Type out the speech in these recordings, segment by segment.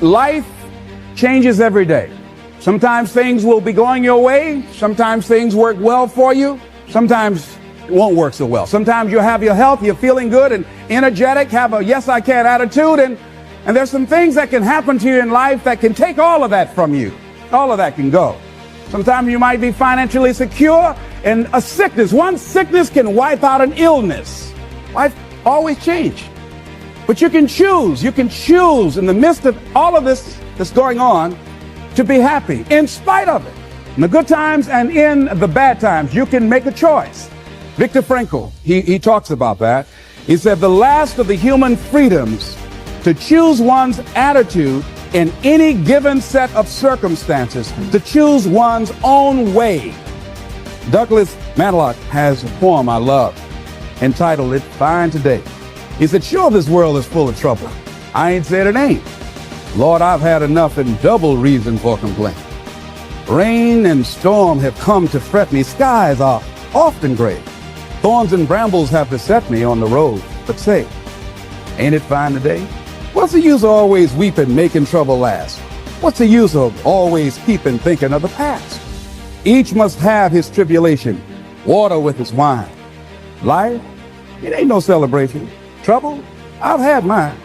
Life changes every day. Sometimes things will be going your way. Sometimes things work well for you. Sometimes it won't work so well. Sometimes you'll have your health, you're feeling good and energetic, have a yes I can attitude, and there's some things that can happen to you in life that can take all of that from you. All of that can go. Sometimes you might be financially secure, and a sickness, one sickness can wipe out an illness. Life always changes. But you can choose in the midst of all of this that's going on to be happy in spite of it. In the good times and in the bad times, you can make a choice. Viktor Frankl, he talks about that. He said the last of the human freedoms to choose one's attitude in any given set of circumstances, to choose one's own way. Douglas Manlock has a poem I love entitled "It's Fine Today." He said, sure, this world is full of trouble. I ain't said it ain't. Lord, I've had enough and double reason for complaint. Rain and storm have come to fret me. Skies are often gray. Thorns and brambles have beset me on the road. But say, ain't it fine today? What's the use of always weeping, making trouble last? What's the use of always keeping thinking of the past? Each must have his tribulation, water with his wine. Life, it ain't no celebration. Trouble, I've had mine,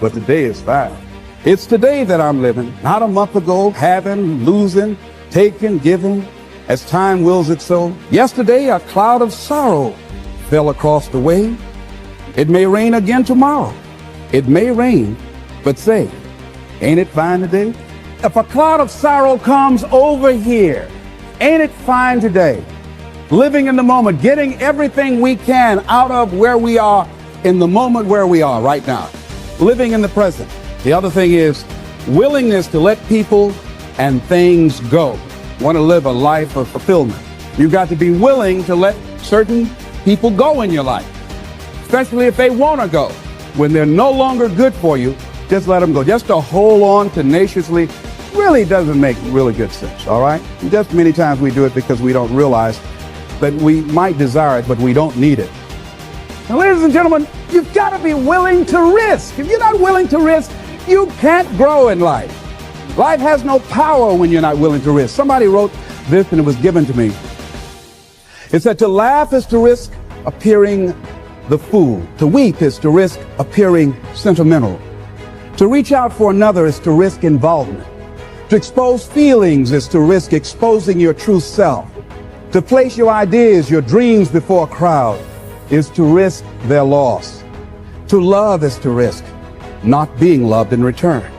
but today is fine. It's today that I'm living, not a month ago, having, losing, taking, giving, as time wills it so. Yesterday, a cloud of sorrow fell across the way. It may rain again tomorrow. It may rain, but say, ain't it fine today? If a cloud of sorrow comes over here, ain't it fine today? Living in the moment, getting everything we can out of where we are in the moment where we are right now. Living in the present. The other thing is willingness to let people and things go. Want to live a life of fulfillment. You've got to be willing to let certain people go in your life, especially if they want to go. When they're no longer good for you, just let them go. Just to hold on tenaciously really doesn't make really good sense, all right? Just many times we do it because we don't realize that we might desire it, but we don't need it. Now, ladies and gentlemen, you've got to be willing to risk. If you're not willing to risk, you can't grow in life. Life has no power when you're not willing to risk. Somebody wrote this and it was given to me. It said, to laugh is to risk appearing the fool. To weep is to risk appearing sentimental. To reach out for another is to risk involvement. To expose feelings is to risk exposing your true self. To place your ideas, your dreams before a crowd is to risk their loss. To love is to risk not being loved in return.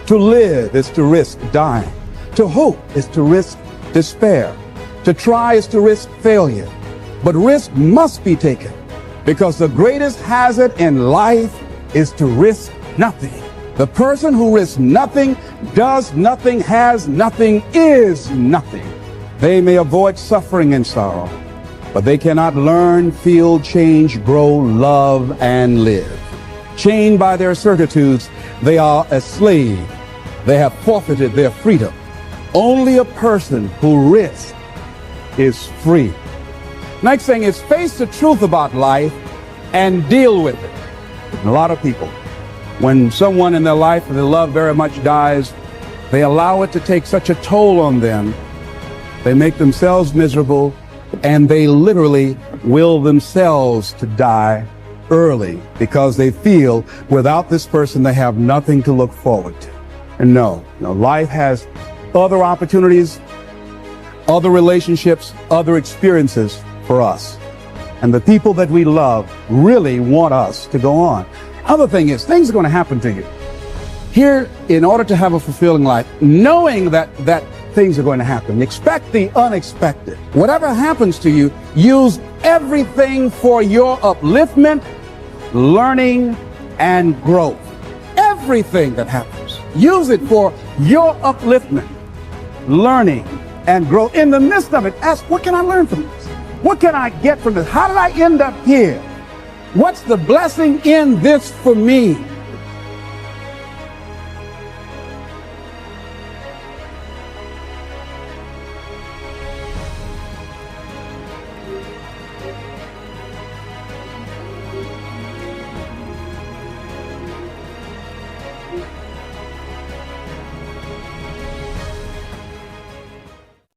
To live is to risk dying. To hope is to risk despair. To try is to risk failure. But risk must be taken, because the greatest hazard in life is to risk nothing. The person who risks nothing, does nothing, has nothing, is nothing. They may avoid suffering and sorrow, but they cannot learn, feel, change, grow, love, and live. Chained by their certitudes, they are a slave. They have forfeited their freedom. Only a person who risks is free. Next thing is face the truth about life and deal with it. And a lot of people, when someone in their life that they love very much dies, they allow it to take such a toll on them. They make themselves miserable, and they literally will themselves to die early because they feel without this person they have nothing to look forward to. And no, life has other opportunities, other relationships, other experiences for us. And the people that we love really want us to go on. Other thing is, things are going to happen to you. Here, in order to have a fulfilling life, knowing that things are going to happen, expect the unexpected. Whatever happens to you, use everything for your upliftment, learning, and growth. Everything that happens, use it for your upliftment, learning, and growth. In the midst of it, ask, what can I learn from this? What can I get from this? How did I end up here? What's the blessing in this for me?